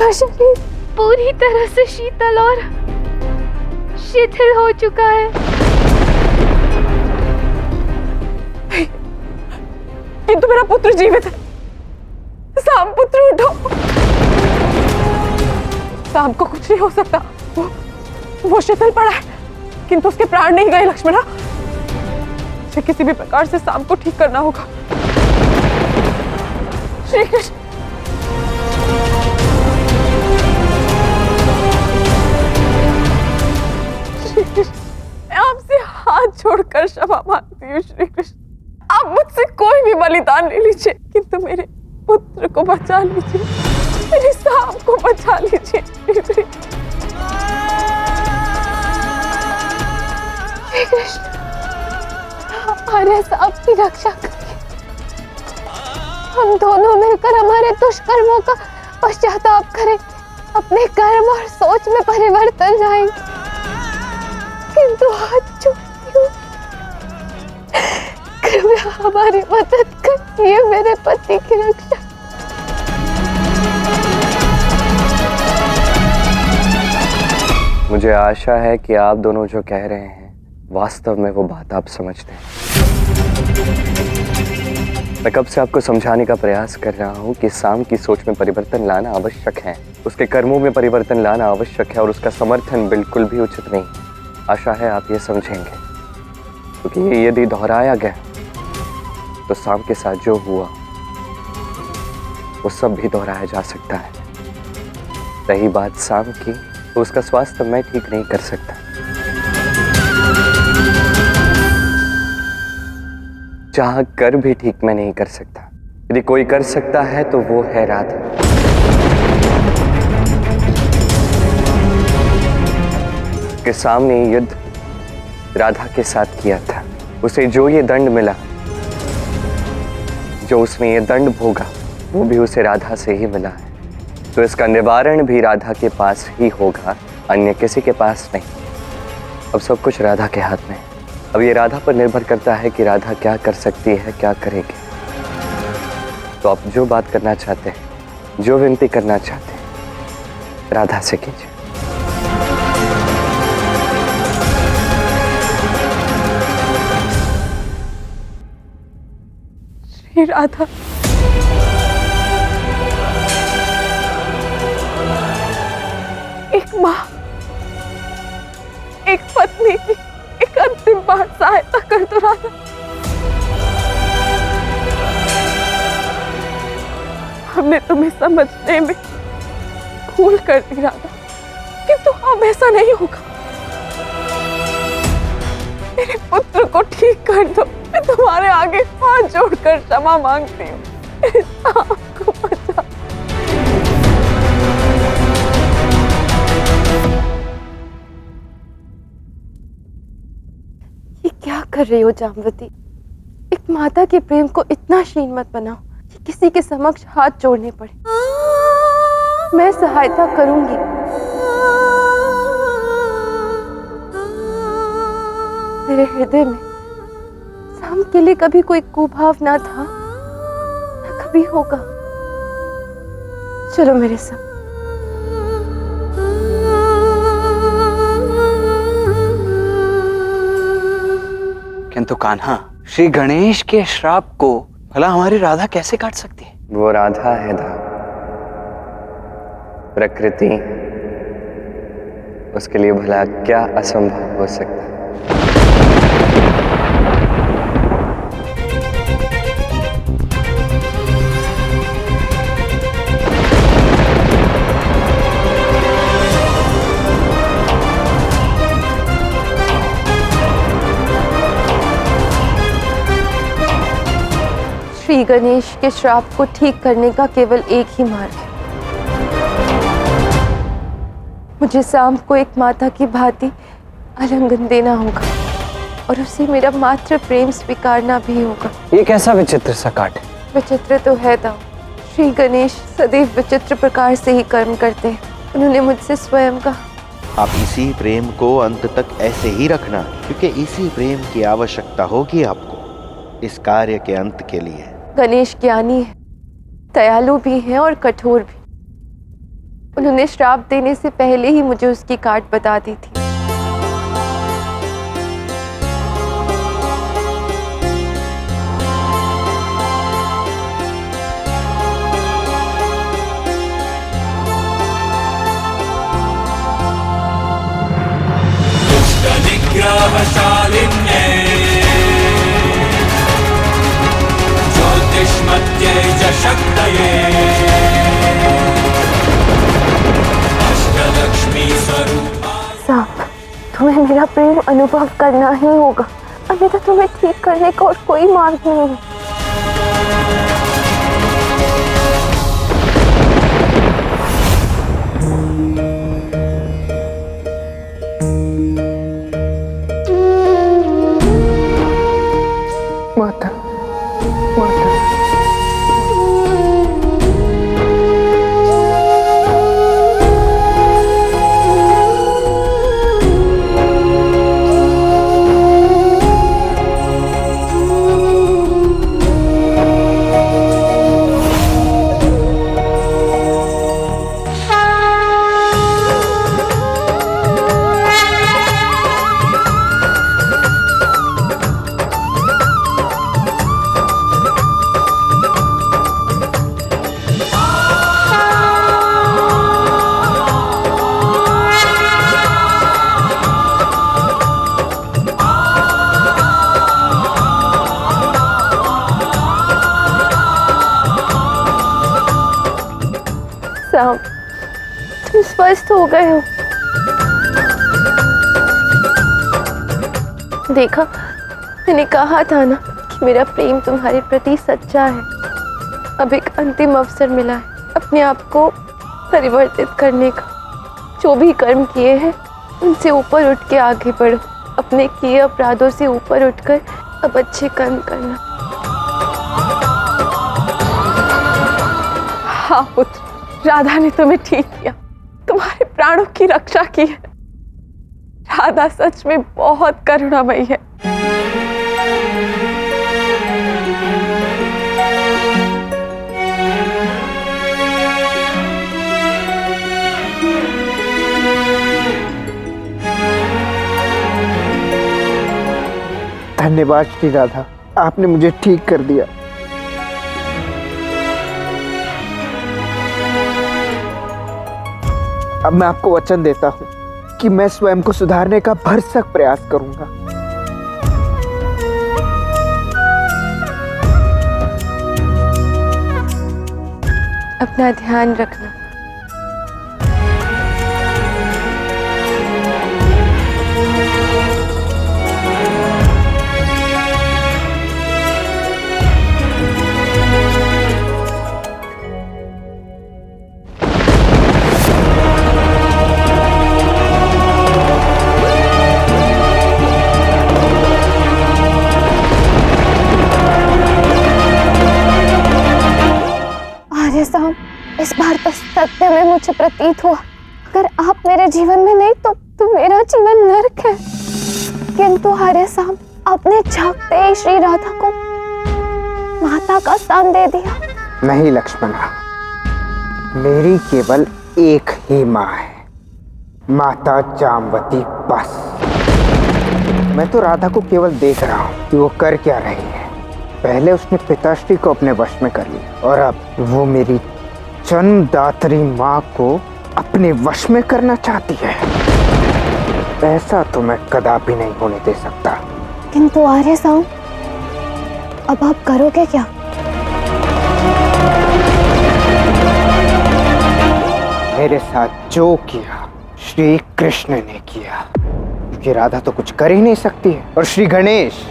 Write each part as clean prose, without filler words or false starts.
उसका शरीर पूरी तरह से शीतल और शिथिल हो चुका है। किंतु मेरा पुत्र जीवित है। साम पुत्र उठो। साम को कुछ नहीं हो सकता। वो शिथिल पड़ा है किंतु उसके प्राण नहीं गए लक्ष्मणा। मुझे किसी भी प्रकार से साम को ठीक करना होगा। श्री कृष्ण, श्री कृष्ण, मैं आपसे हाथ जोड़कर क्षमा मांगती हूँ। श्री कृष्ण, आप मुझसे कोई भी बलिदान ले लीजिए किंतु मेरे पुत्र को बचा लीजिए, मेरे साम को बचा लीजिए। श्री कृष्ण, हमारे साम की रक्षा करिए। हम दोनों मिलकर हमारे दुष्कर्मों का पश्चाताप करेंगे, अपने कर्म और सोच में परिवर्तन लाएंगे। किंतु हाथ जोड़ती हूँ, कृपया हमारी मदद करिए मेरे पति की रक्षा। मुझे आशा है कि आप दोनों जो कह रहे हैं वास्तव में वो बात आप समझते हैं। मैं कब से आपको समझाने का प्रयास कर रहा हूँ कि साम की सोच में परिवर्तन लाना आवश्यक है, उसके कर्मों में परिवर्तन लाना आवश्यक है और उसका समर्थन बिल्कुल भी उचित नहीं। आशा है आप ये समझेंगे, क्योंकि ये यदि दोहराया गया तो साम के साथ जो हुआ वो सब भी दोहराया जा सकता है। रही बात साम की, तो उसका स्वास्थ्य मैं ठीक नहीं कर सकता। चाह कर भी ठीक मैं नहीं कर सकता। यदि कोई कर सकता है तो वो है राधा। के सामने युद्ध राधा के साथ किया था, उसे जो ये दंड मिला, जो उसने ये दंड भोगा, वो भी उसे राधा से ही मिला है। तो इसका निवारण भी राधा के पास ही होगा, अन्य किसी के पास नहीं। अब सब कुछ राधा के हाथ में है। अब ये राधा पर निर्भर करता है कि राधा क्या कर सकती है, क्या करेगी। तो आप जो बात करना चाहते हैं, जो विनती करना चाहते हैं, राधा से कीजिए। श्री राधा, एक माँ, एक पत्नी की एक अंतिम बार सहायता कर दो राधा। हमने तुम्हें समझने में भूल कर दी राधा, किंतु अब ऐसा नहीं होगा। मेरे पुत्र को ठीक कर दो। मैं तुम्हारे आगे हाथ जोड़कर क्षमा मांगती हूँ। मेरे साम को बचा। ये क्या कर रही हो जाम्बवती? एक माता के प्रेम को इतना क्षीण मत बनाओ कि किसी के समक्ष हाथ जोड़ने पड़े। मैं सहायता करूंगी। मेरे हृदय में साम के लिए कभी कोई कुभाव ना था, ना कभी होगा। चलो मेरे साथ। किंतु कान्हा, श्री गणेश के श्राप को भला हमारी राधा कैसे काट सकती है? वो राधा है धा, प्रकृति, उसके लिए भला क्या असंभव हो सकता है। श्री गणेश के श्राप को ठीक करने का केवल एक ही मार्ग है। मुझे साम को एक माता की भांति आलिंगन देना होगा और उसे मेरा मात्र प्रेम स्वीकारना भी होगा। ये कैसा विचित्र सा काट है? विचित्र तो है दाऊ। श्री गणेश सदैव विचित्र प्रकार से ही कर्म करते हैं। उन्होंने मुझसे स्वयं कहा, आप इसी प्रेम को अंत तक ऐसे ही रखना, क्योंकि इसी प्रेम की आवश्यकता होगी आपको इस कार्य के अंत के लिए। गणेश ज्ञानी है, दयालु भी है और कठोर भी। उन्होंने श्राप देने से पहले ही मुझे उसकी काट बता दी थी। निग्रहशालिन्ये ज्योतिष्मत्यै च शक्तये अष्टलक्ष्मी स्वरूपा। साहब, तुम्हें मेरा प्रेम अनुभव करना ही होगा, अन्यथा तुम्हें ठीक करने का और कोई मार्ग नहीं है। माता, माता, साहब, तुम स्वस्थ हो गए हो। देखा, मैंने कहा था ना कि मेरा प्रेम तुम्हारे प्रति सच्चा है। अब एक अंतिम अवसर मिला है अपने आप को परिवर्तित करने का। जो भी कर्म किए हैं उनसे ऊपर उठ के आगे बढ़ो। अपने किए अपराधों से ऊपर उठकर अब अच्छे कर्म करना। हाँ पुत्र, राधा ने तुम्हें ठीक किया, तुम्हारे प्राणों की रक्षा की है। राधा सच में बहुत करुणामयी है। धन्यवाद श्री राधा, आपने मुझे ठीक कर दिया। अब मैं आपको वचन देता हूँ कि मैं स्वयं को सुधारने का भरसक प्रयास करूंगा। अपना ध्यान रखना। साहब, इस बार तो सत्य में मुझे प्रतीत हुआ, अगर आप मेरे जीवन में नहीं तो मेरा जीवन नरक है। किंतु आर्य साहब, आपने झांकते ही श्री राधा को माता का स्थान दे दिया। नहीं लक्ष्मणा, मेरी केवल एक ही माँ है, माता जामवती बस। मैं तो राधा को केवल देख रहा हूँ कि वो कर क्या रही है। पहले उसने पिताश्री को अपने वश में कर लिया और अब वो मेरी जन्मदात्री माँ को अपने वश में करना चाहती है। ऐसा तो मैं कदापि नहीं होने दे सकता। किंतु आर्य साहब, अब आप करोगे क्या? मेरे साथ जो किया श्री कृष्ण ने किया, क्योंकि राधा तो कुछ कर ही नहीं सकती है और श्री गणेश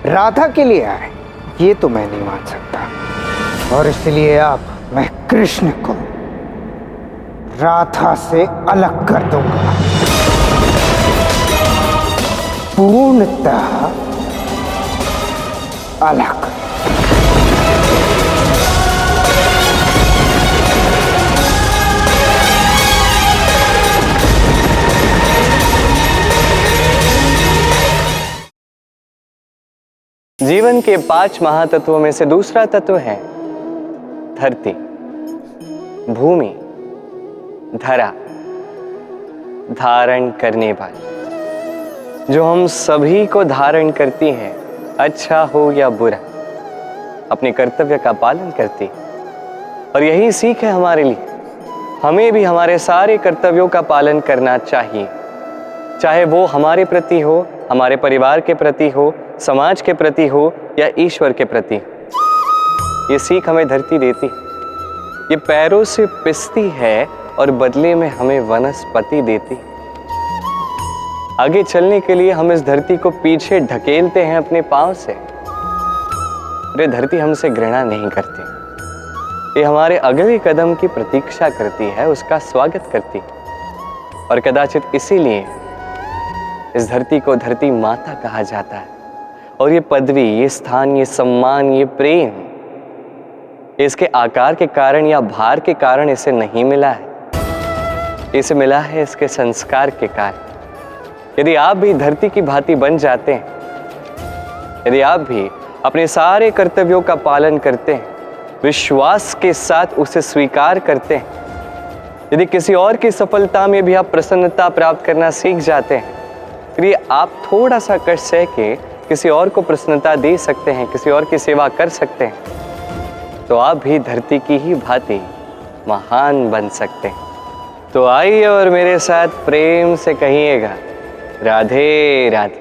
राधा के लिए आए, ये तो मैं नहीं मान सकता। और इसलिए अब मैं कृष्ण को राधा से अलग कर दूंगा, पूर्णतः अलग। जीवन के 5 महातत्वों में से दूसरा तत्व है धरती, भूमि, धरा धारण करने वाली, जो हम सभी को धारण करती है, अच्छा हो या बुरा, अपने कर्तव्य का पालन करती है। और यही सीख है हमारे लिए। हमें भी हमारे सारे कर्तव्यों का पालन करना चाहिए, चाहे वो हमारे प्रति हो, हमारे परिवार के प्रति हो, समाज के प्रति हो या ईश्वर के प्रति हो। ये सीख हमें धरती देती है। ये पैरों से पिसती है और बदले में हमें वनस्पति देती है। आगे चलने के लिए हम इस धरती को पीछे ढकेलते हैं अपने पांव से। ये धरती हमसे घृणा नहीं करती, ये हमारे अगले कदम की प्रतीक्षा करती है, उसका स्वागत करती है। और कदाचित इसीलिए इस धरती को धरती माता कहा जाता है। और ये पदवी, ये स्थान, ये सम्मान, ये प्रेम, इसके आकार के कारण या भार के कारण इसे नहीं मिला है, इसे मिला है इसके संस्कार के कारण। यदि आप भी धरती की भांति बन जाते हैं, यदि आप भी अपने सारे कर्तव्यों का पालन करते हैं, विश्वास के साथ उसे स्वीकार करते हैं, यदि किसी और की सफलता में भी आप प्रसन्नता प्राप्त करना सीख जाते हैं, फिर आप थोड़ा सा कष्ट सह के किसी और को प्रसन्नता दे सकते हैं, किसी और की सेवा कर सकते हैं, तो आप भी धरती की ही भांति महान बन सकते हैं। तो आइए और मेरे साथ प्रेम से कहिएगा, राधे राधे।